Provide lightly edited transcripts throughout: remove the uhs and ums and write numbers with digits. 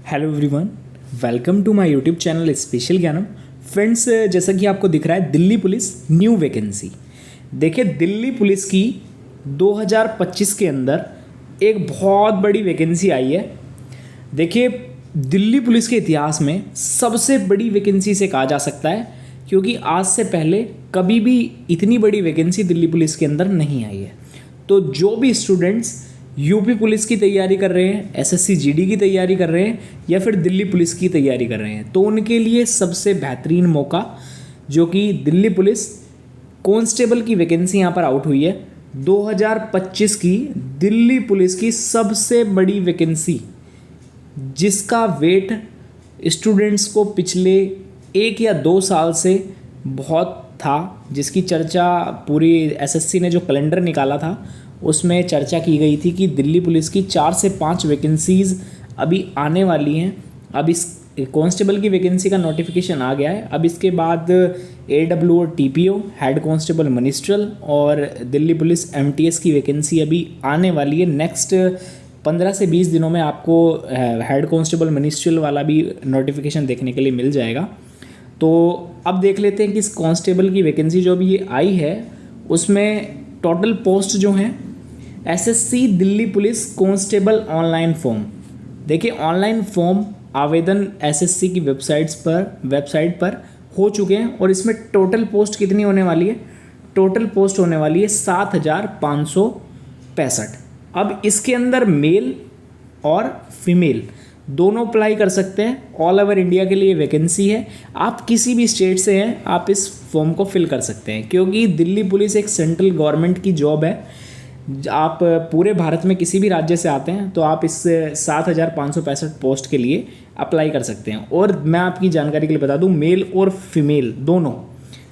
Hello everyone, welcome to my YouTube channel special Gyanam. Friends, जैसा कि आपको दिख रहा है दिल्ली पुलिस न्यू वैकेंसी। देखिए, दिल्ली पुलिस की 2025 के अंदर एक बहुत बड़ी वैकेंसी आई है। देखिए, दिल्ली पुलिस के इतिहास में सबसे बड़ी वैकेंसी से कहा जा सकता है, क्योंकि आज से पहले कभी भी इतनी बड़ी वैकेंसी दिल्ली पुलिस के अंदर नहीं आई है। तो जो भी स्टूडेंट्स यूपी पुलिस की तैयारी कर रहे हैं, एसएससी जीडी की तैयारी कर रहे हैं या फिर दिल्ली पुलिस की तैयारी कर रहे हैं, तो उनके लिए सबसे बेहतरीन मौका जो कि दिल्ली पुलिस कांस्टेबल की वैकेंसी यहाँ पर आउट हुई है। 2025 की दिल्ली पुलिस की सबसे बड़ी वैकेंसी, जिसका वेट स्टूडेंट्स को पिछले 1 या 2 साल से बहुत था, जिसकी चर्चा पूरी एसएससी ने जो कैलेंडर निकाला था उसमें चर्चा की गई थी कि दिल्ली पुलिस की 4 से 5 वैकेंसीज़ अभी आने वाली हैं। अब इस कांस्टेबल की वैकेंसी का नोटिफिकेशन आ गया है। अब इसके बाद एडब्ल्यू और टीपीओ, हेड कांस्टेबल मिनिस्ट्रल और दिल्ली पुलिस एमटीएस की वैकेंसी अभी आने वाली है। नेक्स्ट 15 से 20 दिनों में आपको हेड कांस्टेबल मिनिस्ट्रल वाला भी नोटिफिकेशन देखने के लिए मिल जाएगा। तो अब देख लेते हैं कि इस कांस्टेबल की वैकेंसी जो भी ये आई है उसमें टोटल पोस्ट जो हैं, SSC Delhi police constable online form. देखिए, ऑनलाइन फॉर्म आवेदन एसएससी की वेबसाइट पर हो चुके हैं और इसमें टोटल पोस्ट कितनी होने वाली है? टोटल पोस्ट होने वाली है 7,565। अब इसके अंदर मेल और फीमेल दोनों अप्लाई कर सकते हैं। ऑल ओवर इंडिया के लिए वैकेंसी है। आप किसी भी स्टेट से हैं, आप इस फॉर्म को फिल कर सकते हैं, क्योंकि दिल्ली पुलिस एक सेंट्रल गवर्नमेंट की जॉब है। आप पूरे भारत में किसी भी राज्य से आते हैं तो आप इस 7,565 पोस्ट के लिए अप्लाई कर सकते हैं। और मैं आपकी जानकारी के लिए बता दूं, मेल और फीमेल दोनों,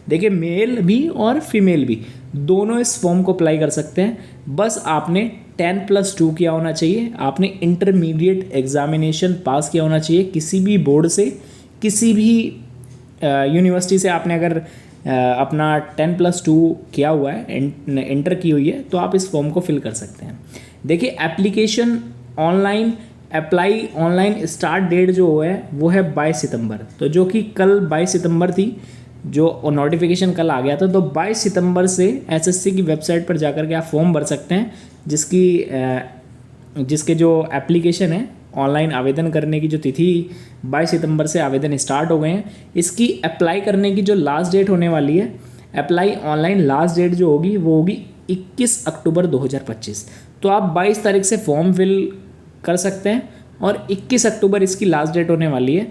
देखिए मेल भी और फीमेल भी दोनों इस फॉर्म को अप्लाई कर सकते हैं। बस आपने 10+2 किया होना चाहिए, आपने इंटरमीडिएट एग्जामिनेशन पास किया होना चाहिए किसी भी बोर्ड से, किसी भी यूनिवर्सिटी से आपने अगर अपना 10+2 किया हुआ है, इंटर की हुई है, तो आप इस फॉर्म को फिल कर सकते हैं। देखिए, application online apply online start date जो है वो है 22 सितंबर। तो जो कि कल 22 सितंबर थी, जो नोटिफिकेशन कल आ गया था। तो 22 सितंबर से एसएससी की वेबसाइट पर जाकर के आप फॉर्म भर सकते हैं, जिसके जो एप्लीकेशन है, ऑनलाइन आवेदन करने की जो तिथि 22 सितंबर से आवेदन स्टार्ट हो गए हैं। इसकी अप्लाई करने की जो लास्ट डेट होने वाली है, अप्लाई ऑनलाइन लास्ट डेट जो होगी वो होगी 21 अक्टूबर 2025। तो आप 22 तारीख से फॉर्म फिल कर सकते हैं और 21 अक्टूबर इसकी लास्ट डेट होने वाली है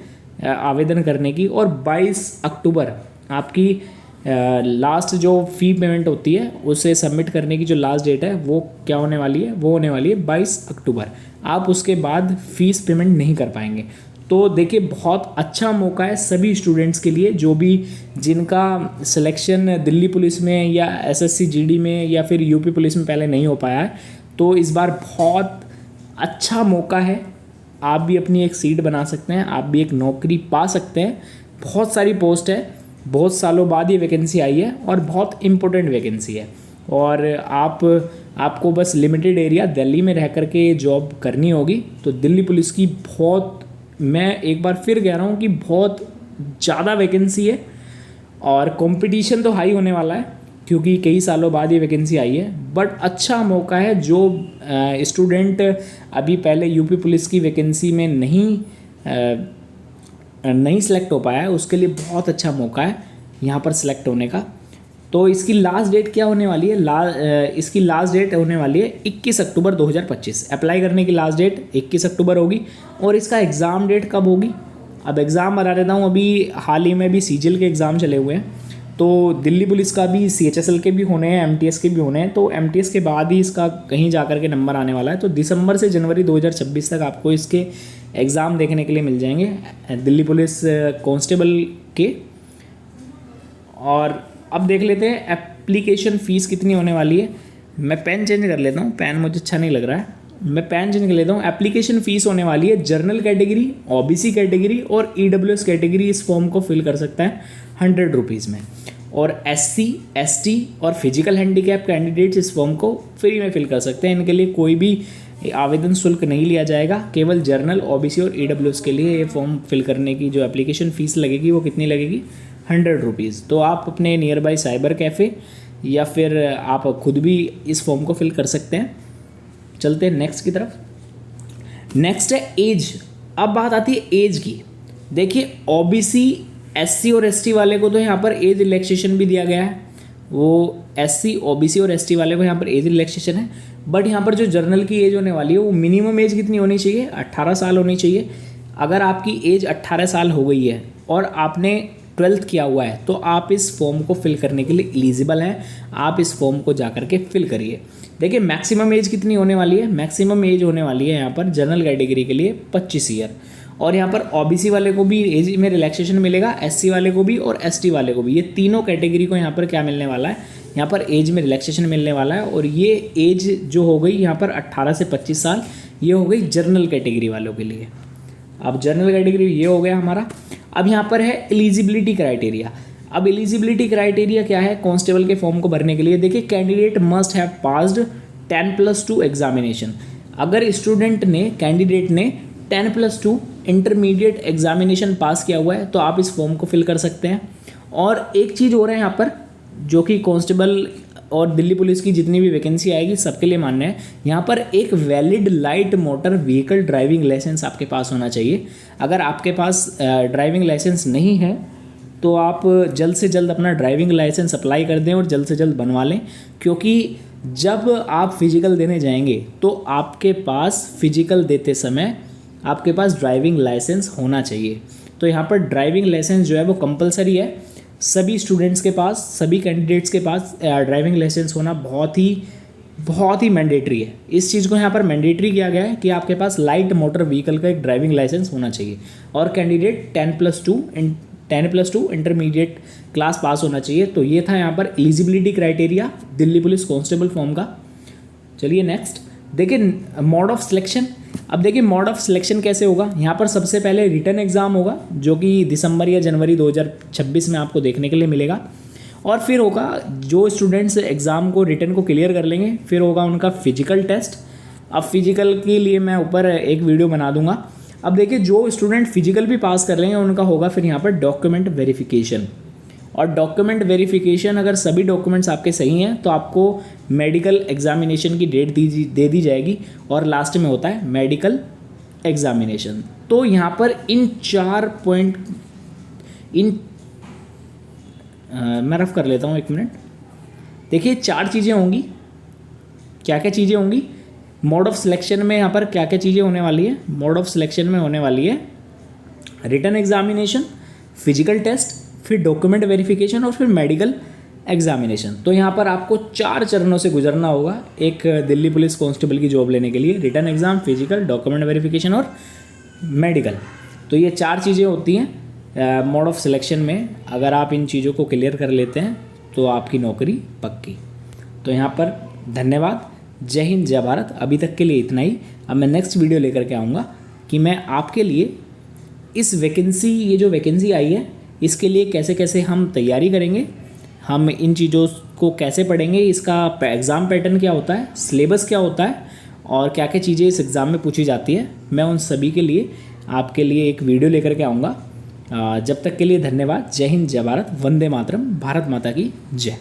आवेदन करने की। और 22 अक्टूबर आपकी लास्ट जो फ़ी पेमेंट होती है उसे सबमिट करने की जो लास्ट डेट है वो क्या होने वाली है? वो होने वाली है 22 अक्टूबर। आप उसके बाद फ़ीस पेमेंट नहीं कर पाएंगे। तो देखिए, बहुत अच्छा मौका है सभी स्टूडेंट्स के लिए, जो भी जिनका सिलेक्शन दिल्ली पुलिस में या एसएससी जीडी में या फिर यूपी पुलिस में पहले नहीं हो पाया है। तो इस बार बहुत अच्छा मौका है। आप भी अपनी एक सीट बना सकते हैं, आप भी एक नौकरी पा सकते हैं। बहुत सारी पोस्ट है, बहुत सालों बाद ये वैकेंसी आई है और बहुत इम्पोर्टेंट वैकेंसी है। और आपको बस लिमिटेड एरिया दिल्ली में रह करके जॉब करनी होगी। तो दिल्ली पुलिस की बहुत, मैं एक बार फिर कह रहा हूँ कि बहुत ज़्यादा वैकेंसी है और कंपटीशन तो हाई होने वाला है, क्योंकि कई सालों बाद ये वैकेंसी आई है। बट अच्छा मौका है, जो स्टूडेंट अभी पहले यूपी पुलिस की वैकेंसी में नहीं सेलेक्ट हो पाया है, उसके लिए बहुत अच्छा मौका है यहाँ पर सेलेक्ट होने का। तो इसकी लास्ट डेट क्या होने वाली है? इसकी लास्ट डेट होने वाली है 21 अक्टूबर 2025। अप्लाई करने की लास्ट डेट 21 अक्टूबर होगी। और इसका एग्ज़ाम डेट कब होगी? अब एग्ज़ाम बता देता हूँ। अभी हाल ही में भी सीजीएल के एग्ज़ाम चले हुए हैं, तो दिल्ली पुलिस का भी सीएचएसएल के भी होने हैं, एमटीएस के भी होने हैं। तो एमटीएस के बाद ही इसका कहीं जा कर के नंबर आने वाला है। तो दिसंबर से जनवरी 2026 तक आपको इसके एग्ज़ाम देखने के लिए मिल जाएंगे दिल्ली पुलिस कांस्टेबल के। और अब देख लेते हैं एप्लीकेशन फ़ीस कितनी होने वाली है। मैं पेन चेंज कर लेता हूँ, पेन मुझे अच्छा नहीं लग रहा है, मैं पेन चेंज कर लेता हूँ। एप्लीकेशन फ़ीस होने वाली है, जनरल कैटेगरी, ओबीसी कैटेगरी और ईडब्ल्यूएस कैटेगरी इस फॉर्म को फिल कर सकता है 100 रुपीज़ में। और एससी, एसटी और फिजिकल हैंडीकैप कैंडिडेट्स इस फॉर्म को फ्री में फिल कर सकते हैं। इनके लिए कोई भी ये आवेदन शुल्क नहीं लिया जाएगा। केवल जनरल, ओबीसी और ईडब्ल्यूएस के लिए ये फॉर्म फिल करने की जो एप्लीकेशन फ़ीस लगेगी वो कितनी लगेगी, 100 रुपीज़। तो आप अपने नियर बाई साइबर कैफ़े या फिर आप खुद भी इस फॉर्म को फिल कर सकते हैं। चलते हैं नेक्स्ट की तरफ। नेक्स्ट है एज। अब बात आती है एज की। देखिए ओबीसी, एससी और एसटी वाले को तो यहाँ पर एज रिलैक्सेशन भी दिया गया है, वो एससी, ओबीसी और एसटी वाले को यहाँ पर एज रिलैक्सेशन है। बट यहाँ पर जो जनरल की एज होने वाली है वो मिनिमम एज कितनी होनी चाहिए, 18 साल होनी चाहिए। अगर आपकी एज 18 साल हो गई है और आपने 12th किया हुआ है तो आप इस फॉर्म को फिल करने के लिए एलिजिबल हैं। आप इस फॉर्म को जा करके फिल करिए। देखिए मैक्सिमम एज कितनी होने वाली है, मैक्सिमम एज होने वाली है यहाँ पर जनरल कैटेगरी के लिए 25 ईयर। और यहाँ पर ओबीसी वाले को भी एज में रिलैक्सेशन मिलेगा, एससी वाले को भी और एसटी वाले को भी। ये तीनों कैटेगरी को यहाँ पर क्या मिलने वाला है, यहाँ पर एज में रिलैक्सेशन मिलने वाला है। और ये एज जो हो गई यहाँ पर 18 से 25 साल, ये हो गई जनरल कैटेगरी वालों के लिए। अब जनरल कैटेगरी ये हो गया हमारा। अब यहाँ पर है एलिजिबिलिटी क्राइटेरिया। अब एलिजिबिलिटी क्राइटेरिया क्या है कांस्टेबल के फॉर्म को भरने के लिए? देखिए candidate must have passed 10+2 examination. अगर स्टूडेंट ने, कैंडिडेट ने 10+2 इंटरमीडिएट एग्जामिनेशन पास किया हुआ है तो आप इस फॉर्म को फिल कर सकते हैं। और एक चीज़ हो रहा है यहाँ पर जो कि कांस्टेबल और दिल्ली पुलिस की जितनी भी वैकेंसी आएगी सबके लिए मान्य है। यहाँ पर एक valid light motor vehicle driving licence आपके पास होना चाहिए। अगर आपके पास ड्राइविंग लाइसेंस नहीं है तो आप जल्द से जल्द अपना ड्राइविंग लाइसेंस अप्लाई कर दें और जल्द से जल्द बनवा लें, क्योंकि जब आप फिजिकल देने जाएंगे तो आपके पास फिजिकल देते समय आपके पास ड्राइविंग लाइसेंस होना चाहिए। तो यहाँ पर ड्राइविंग लाइसेंस जो है वो कंपलसरी है। सभी स्टूडेंट्स के पास, सभी कैंडिडेट्स के पास ड्राइविंग लाइसेंस होना बहुत ही मैंडेटरी है। इस चीज़ को यहाँ पर मैंडेटरी किया गया है कि आपके पास लाइट मोटर व्हीकल का एक ड्राइविंग लाइसेंस होना चाहिए। और कैंडिडेट 10+2 इंटरमीडिएट क्लास पास होना चाहिए। तो ये था यहाँ पर eligibility criteria Delhi police constable form का। चलिए नेक्स्ट देखिए मोड ऑफ सिलेक्शन। अब देखिए मोड ऑफ सिलेक्शन कैसे होगा। यहाँ पर सबसे पहले रिटन एग्ज़ाम होगा जो कि दिसंबर या जनवरी 2026 में आपको देखने के लिए मिलेगा। और फिर होगा जो स्टूडेंट्स एग्ज़ाम को, रिटन को क्लियर कर लेंगे, फिर होगा उनका फिजिकल टेस्ट। अब फिजिकल के लिए मैं ऊपर एक वीडियो बना दूंगा। अब देखिए जो स्टूडेंट फिजिकल भी पास कर लेंगे उनका होगा फिर यहाँ पर डॉक्यूमेंट वेरिफिकेशन। और डॉक्यूमेंट वेरिफिकेशन अगर सभी डॉक्यूमेंट्स आपके सही हैं तो आपको मेडिकल एग्जामिनेशन की डेट दे दी जाएगी और लास्ट में होता है मेडिकल एग्जामिनेशन। तो यहाँ पर इन 4 पॉइंट मैं रफ कर लेता हूँ 1 मिनट। देखिए 4 चीज़ें होंगी। क्या क्या चीज़ें होंगी मोड ऑफ सिलेक्शन में? यहाँ पर क्या क्या चीज़ें होने वाली है मोड ऑफ सिलेक्शन में? होने वाली है रिटन एग्जामिनेशन, फिजिकल टेस्ट, फिर डॉक्यूमेंट वेरिफिकेशन और फिर मेडिकल एग्जामिनेशन। तो यहाँ पर आपको 4 चरणों से गुजरना होगा एक दिल्ली पुलिस कांस्टेबल की जॉब लेने के लिए। Written exam, physical, document verification और मेडिकल। तो ये 4 चीज़ें होती हैं मोड ऑफ सिलेक्शन में। अगर आप इन चीज़ों को क्लियर कर लेते हैं तो आपकी नौकरी पक्की। तो यहाँ पर धन्यवाद। जय हिंद, जय भारत। अभी तक के लिए इतना ही। अब मैं नेक्स्ट वीडियो लेकर के आऊँगा कि मैं आपके लिए इस वैकेंसी, ये जो वैकेंसी आई है इसके लिए कैसे कैसे हम तैयारी करेंगे, हम इन चीज़ों को कैसे पढ़ेंगे, इसका एग्ज़ाम पैटर्न क्या होता है, सिलेबस क्या होता है और क्या क्या चीज़ें इस एग्ज़ाम में पूछी जाती है, मैं उन सभी के लिए आपके लिए एक वीडियो लेकर के आऊँगा। जब तक के लिए धन्यवाद। जय हिंद, जय भारत, वंदे मातरम, भारत माता की जय।